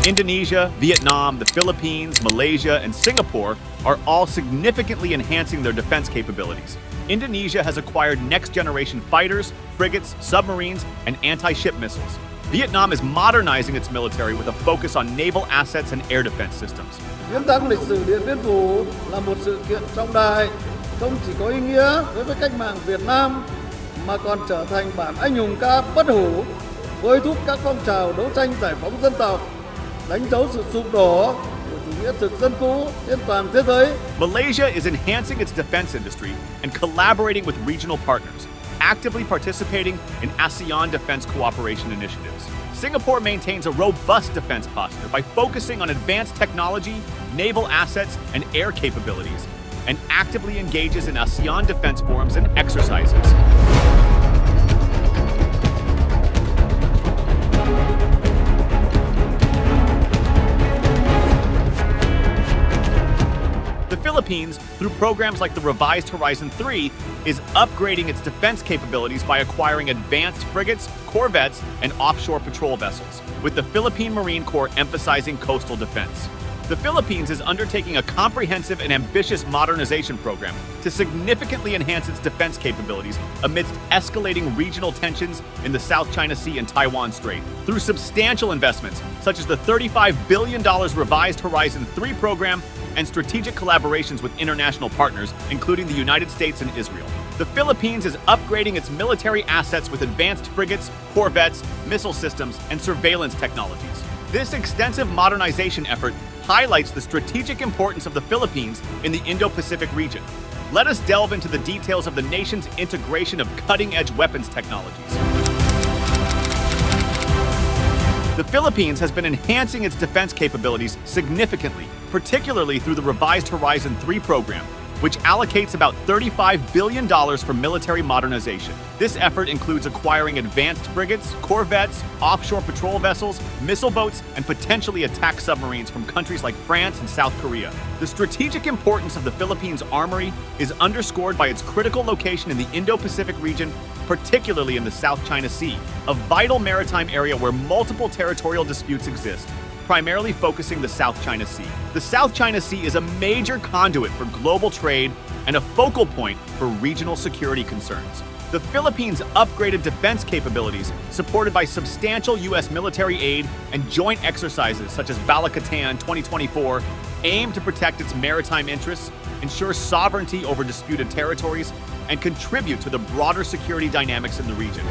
Indonesia, Vietnam, the Philippines, Malaysia, and Singapore are all significantly enhancing their defense capabilities. Indonesia has acquired next-generation fighters, frigates, submarines, and anti-ship missiles. Vietnam is modernizing its military with a focus on naval assets and air defense systems. Chiến thắng lịch sử Điện Biên Phủ là một sự kiện trọng đại, không chỉ có ý nghĩa đối với cách mạng Việt Nam mà còn trở thành bản anh hùng ca bất hủ, hối thúc các phong trào đấu tranh giải phóng dân tộc, đánh dấu sự sụp đổ của chủ nghĩa thực dân cũ trên toàn thế giới. Malaysia is enhancing its defense industry and collaborating with regional partners, actively participating in ASEAN defense cooperation initiatives. Singapore maintains a robust defense posture by focusing on advanced technology, naval assets, and air capabilities, and actively engages in ASEAN defense forums and exercises. The Philippines, through programs like the Revised Horizon 3, is upgrading its defense capabilities by acquiring advanced frigates, corvettes, and offshore patrol vessels, with the Philippine Marine Corps emphasizing coastal defense. The Philippines is undertaking a comprehensive and ambitious modernization program to significantly enhance its defense capabilities amidst escalating regional tensions in the South China Sea and Taiwan Strait through substantial investments such as the $35 billion Revised Horizon 3 program and strategic collaborations with international partners, including the United States and Israel. The Philippines is upgrading its military assets with advanced frigates, corvettes, missile systems, and surveillance technologies. This extensive modernization effort highlights the strategic importance of the Philippines in the Indo-Pacific region. Let us delve into the details of the nation's integration of cutting-edge weapons technologies. The Philippines has been enhancing its defense capabilities significantly, particularly through the Revised Horizon 3 program, which allocates about $35 billion for military modernization. This effort includes acquiring advanced frigates, corvettes, offshore patrol vessels, missile boats, and potentially attack submarines from countries like France and South Korea. The strategic importance of the Philippines Armory is underscored by its critical location in the Indo-Pacific region, particularly in the South China Sea, a vital maritime area where multiple territorial disputes exist, primarily focusing the South China Sea. The South China Sea is a major conduit for global trade and a focal point for regional security concerns. The Philippines' upgraded defense capabilities, supported by substantial U.S. military aid and joint exercises such as Balakatan 2024, aim to protect its maritime interests, ensure sovereignty over disputed territories, and contribute to the broader security dynamics in the region.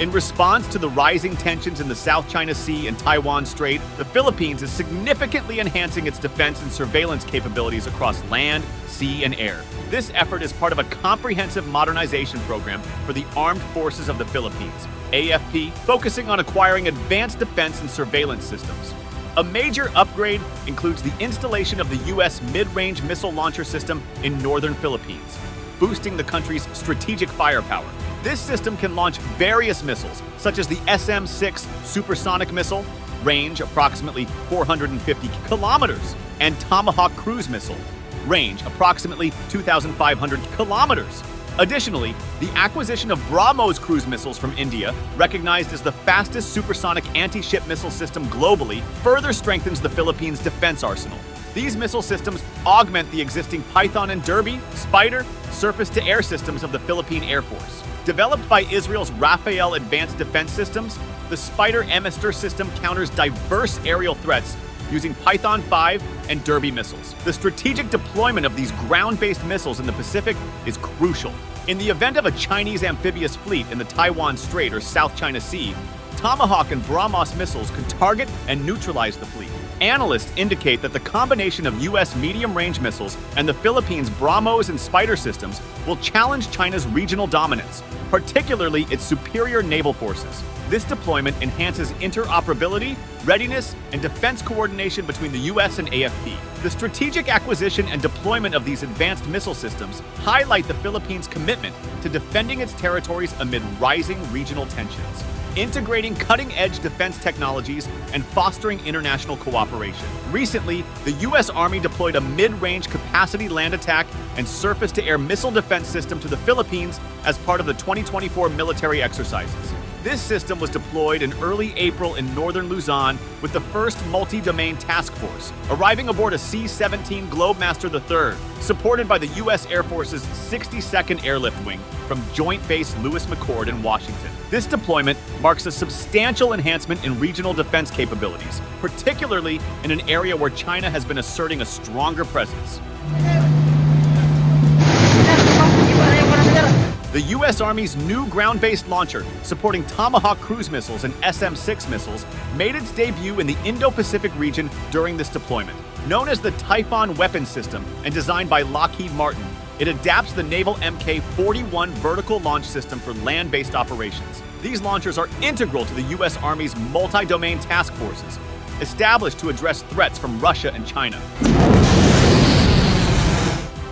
In response to the rising tensions in the South China Sea and Taiwan Strait, the Philippines is significantly enhancing its defense and surveillance capabilities across land, sea, and air. This effort is part of a comprehensive modernization program for the Armed Forces of the Philippines, AFP, focusing on acquiring advanced defense and surveillance systems. A major upgrade includes the installation of the U.S. mid-range missile launcher system in northern Philippines, boosting the country's strategic firepower. This system can launch various missiles, such as the SM-6 supersonic missile, range approximately 450 kilometers, and Tomahawk cruise missile, range approximately 2,500 kilometers. Additionally, the acquisition of BrahMos cruise missiles from India, recognized as the fastest supersonic anti-ship missile system globally, further strengthens the Philippines' defense arsenal. These missile systems augment the existing Python and Derby, Spider, surface-to-air systems of the Philippine Air Force. Developed by Israel's Rafael Advanced Defense Systems, the Spider emister system counters diverse aerial threats using Python 5 and Derby missiles. The strategic deployment of these ground-based missiles in the Pacific is crucial. In the event of a Chinese amphibious fleet in the Taiwan Strait or South China Sea, Tomahawk and BrahMos missiles can target and neutralize the fleet. Analysts indicate that the combination of U.S. medium-range missiles and the Philippines' BrahMos and Spider systems will challenge China's regional dominance, particularly its superior naval forces. This deployment enhances interoperability, readiness, and defense coordination between the U.S. and AFP. The strategic acquisition and deployment of these advanced missile systems highlight the Philippines' commitment to defending its territories amid rising regional tensions, integrating cutting-edge defense technologies and fostering international cooperation. Recently, the U.S. Army deployed a mid-range capacity land attack and surface-to-air missile defense system to the Philippines as part of the 2024 military exercises. This system was deployed in early April in northern Luzon with the first multi-domain task force, arriving aboard a C-17 Globemaster III, supported by the U.S. Air Force's 62nd Airlift Wing from Joint Base Lewis McChord in Washington. This deployment marks a substantial enhancement in regional defense capabilities, particularly in an area where China has been asserting a stronger presence. The U.S. Army's new ground-based launcher, supporting Tomahawk cruise missiles and SM-6 missiles, made its debut in the Indo-Pacific region during this deployment. Known as the Typhoon weapon system and designed by Lockheed Martin, it adapts the naval Mk-41 vertical launch system for land-based operations. These launchers are integral to the U.S. Army's multi-domain task forces, established to address threats from Russia and China.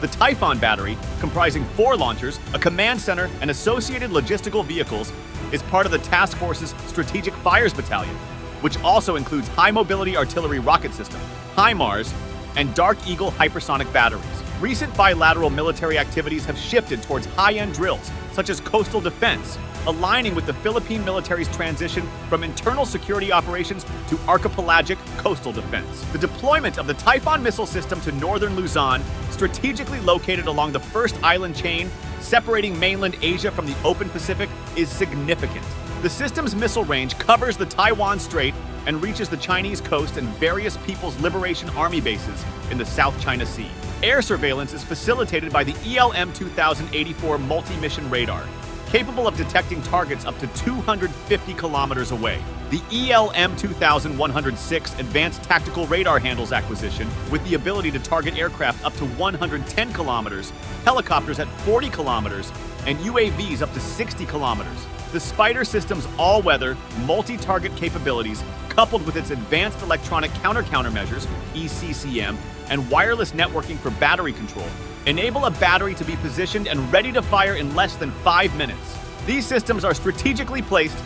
The Typhoon battery, comprising 4 launchers, a command center, and associated logistical vehicles, is part of the task force's Strategic Fires Battalion, which also includes High Mobility Artillery Rocket System, HIMARS, and Dark Eagle hypersonic batteries. Recent bilateral military activities have shifted towards high-end drills, such as coastal defense, aligning with the Philippine military's transition from internal security operations to archipelagic coastal defense. The deployment of the Typhoon missile system to northern Luzon, strategically located along the first island chain separating mainland Asia from the open Pacific, is significant. The system's missile range covers the Taiwan Strait and reaches the Chinese coast and various People's Liberation Army bases in the South China Sea. Air surveillance is facilitated by the ELM-2084 multi-mission radar, capable of detecting targets up to 250 kilometers away. The ELM-2106 Advanced Tactical Radar handles acquisition with the ability to target aircraft up to 110 kilometers, helicopters at 40 kilometers, and UAVs up to 60 kilometers. The Spider system's all-weather, multi-target capabilities, coupled with its advanced electronic countermeasures, ECCM, and wireless networking for battery control, enable a battery to be positioned and ready to fire in less than 5 minutes. These systems are strategically placed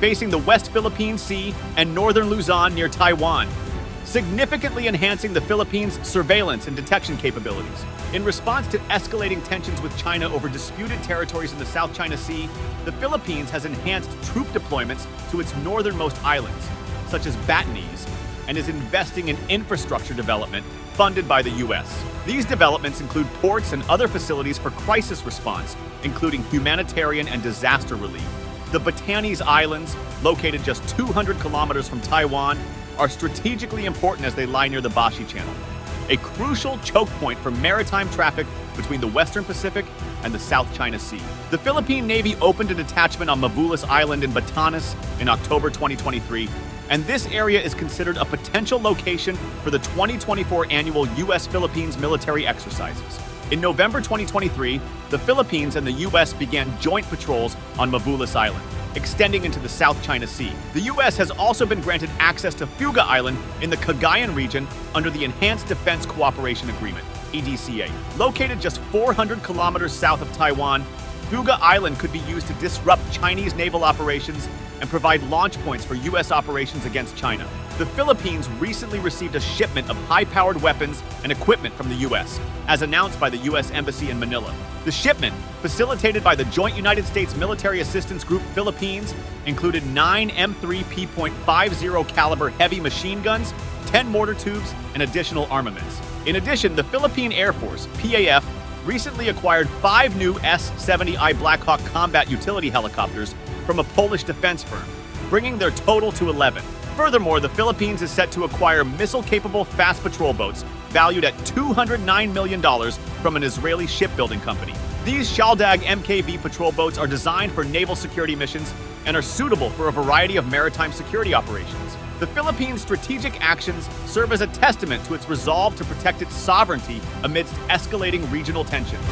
facing the West Philippine Sea and northern Luzon near Taiwan, significantly enhancing the Philippines' surveillance and detection capabilities. In response to escalating tensions with China over disputed territories in the South China Sea, the Philippines has enhanced troop deployments to its northernmost islands, such as Batanes, and is investing in infrastructure development funded by the U.S. These developments include ports and other facilities for crisis response, including humanitarian and disaster relief. The Batanes Islands, located just 200 kilometers from Taiwan, are strategically important as they lie near the Bashi Channel, a crucial choke point for maritime traffic between the Western Pacific and the South China Sea. The Philippine Navy opened a detachment on Mavulas Island in Batanes in October 2023, and this area is considered a potential location for the 2024 annual U.S.-Philippines military exercises. In November 2023, the Philippines and the U.S. began joint patrols on Mavulas Island, extending into the South China Sea. The U.S. has also been granted access to Fuga Island in the Cagayan region under the Enhanced Defense Cooperation Agreement, EDCA. Located just 400 kilometers south of Taiwan, Fuga Island could be used to disrupt Chinese naval operations and provide launch points for U.S. operations against China. The Philippines recently received a shipment of high-powered weapons and equipment from the U.S., as announced by the U.S. Embassy in Manila. The shipment, facilitated by the Joint United States Military Assistance Group Philippines, included 9 M3 P.50 caliber heavy machine guns, 10 mortar tubes, and additional armaments. In addition, the Philippine Air Force, PAF, recently acquired 5 new S-70I Black Hawk combat utility helicopters from a Polish defense firm, bringing their total to 11. Furthermore, the Philippines is set to acquire missile-capable fast patrol boats valued at $209 million from an Israeli shipbuilding company. These Shaldag MKV patrol boats are designed for naval security missions and are suitable for a variety of maritime security operations. The Philippines' strategic actions serve as a testament to its resolve to protect its sovereignty amidst escalating regional tensions.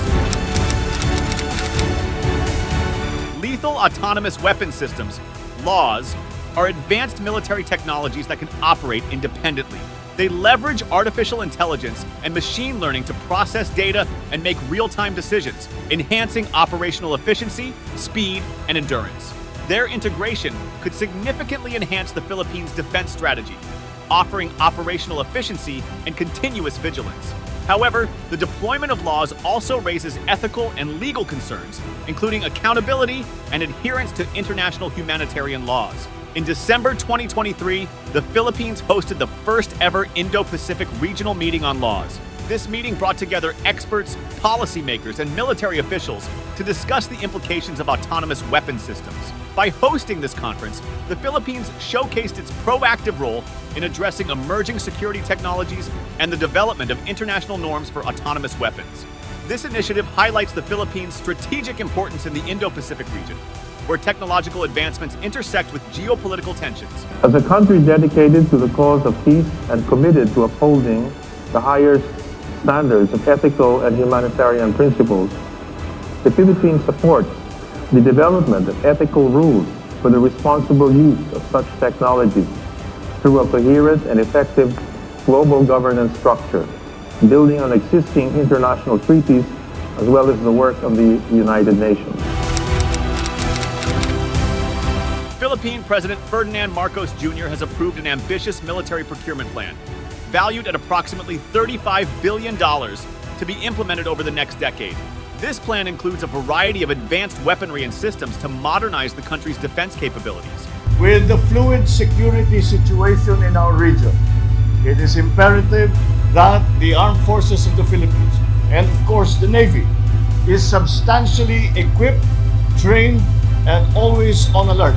Lethal autonomous weapon systems, laws, are advanced military technologies that can operate independently. They leverage artificial intelligence and machine learning to process data and make real-time decisions, enhancing operational efficiency, speed, and endurance. Their integration could significantly enhance the Philippines' defense strategy, offering operational efficiency and continuous vigilance. However, the deployment of laws also raises ethical and legal concerns, including accountability and adherence to international humanitarian laws. In December 2023, the Philippines hosted the first ever Indo-Pacific Regional Meeting on Laws. This meeting brought together experts, policymakers, and military officials to discuss the implications of autonomous weapon systems. By hosting this conference, the Philippines showcased its proactive role in addressing emerging security technologies and the development of international norms for autonomous weapons. This initiative highlights the Philippines' strategic importance in the Indo-Pacific region, where technological advancements intersect with geopolitical tensions. As a country dedicated to the cause of peace and committed to upholding the highest standards of ethical and humanitarian principles, the Philippines supports the development of ethical rules for the responsible use of such technologies through a coherent and effective global governance structure, building on existing international treaties as well as the work of the United Nations. Philippine President Ferdinand Marcos Jr. has approved an ambitious military procurement plan, valued at approximately $35 billion to be implemented over the next decade. This plan includes a variety of advanced weaponry and systems to modernize the country's defense capabilities. With the fluid security situation in our region, it is imperative that the armed forces of the Philippines, and of course the Navy, is substantially equipped, trained, and always on alert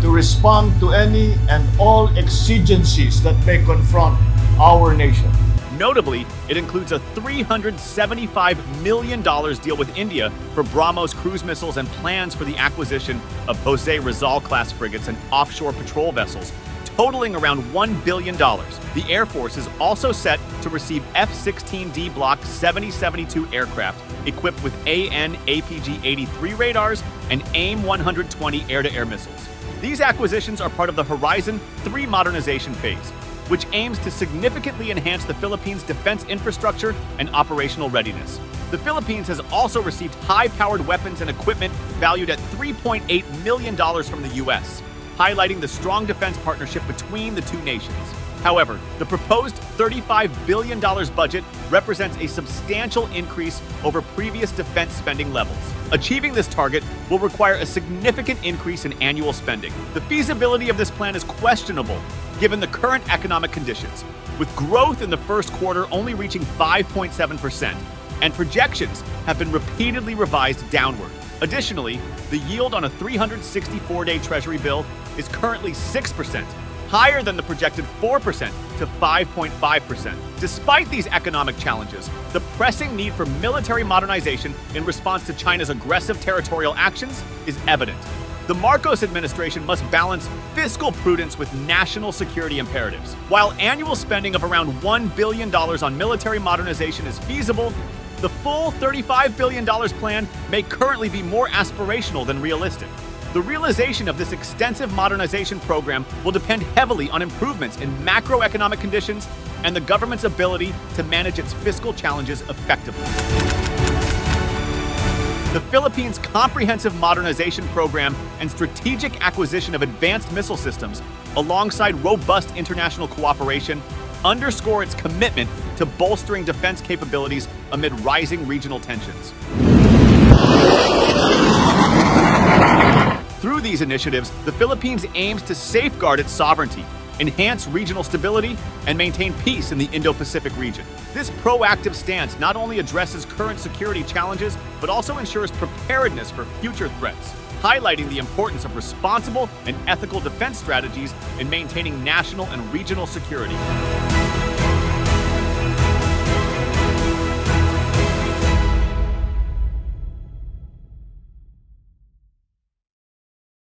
to respond to any and all exigencies that may confront our nation. Notably, it includes a $375 million deal with India for BrahMos cruise missiles and plans for the acquisition of Jose Rizal-class frigates and offshore patrol vessels, totaling around $1 billion. The Air Force is also set to receive F-16D Block 7072 aircraft equipped with AN/APG-83 radars and AIM-120 air-to-air missiles. These acquisitions are part of the Horizon 3 modernization phase, which aims to significantly enhance the Philippines' defense infrastructure and operational readiness. The Philippines has also received high-powered weapons and equipment valued at $3.8 million from the U.S., highlighting the strong defense partnership between the two nations. However, the proposed $35 billion budget represents a substantial increase over previous defense spending levels. Achieving this target will require a significant increase in annual spending. The feasibility of this plan is questionable, given the current economic conditions, with growth in the first quarter only reaching 5.7%, and projections have been repeatedly revised downward. Additionally, the yield on a 364-day Treasury bill is currently 6%, higher than the projected 4% to 5.5%. Despite these economic challenges, the pressing need for military modernization in response to China's aggressive territorial actions is evident. The Marcos administration must balance fiscal prudence with national security imperatives. While annual spending of around $1 billion on military modernization is feasible, the full $35 billion plan may currently be more aspirational than realistic. The realization of this extensive modernization program will depend heavily on improvements in macroeconomic conditions and the government's ability to manage its fiscal challenges effectively. The Philippines' comprehensive modernization program and strategic acquisition of advanced missile systems, alongside robust international cooperation, underscore its commitment to bolstering defense capabilities amid rising regional tensions. Through these initiatives, the Philippines aims to safeguard its sovereignty, enhance regional stability, and maintain peace in the Indo-Pacific region. This proactive stance not only addresses current security challenges, but also ensures preparedness for future threats, highlighting the importance of responsible and ethical defense strategies in maintaining national and regional security.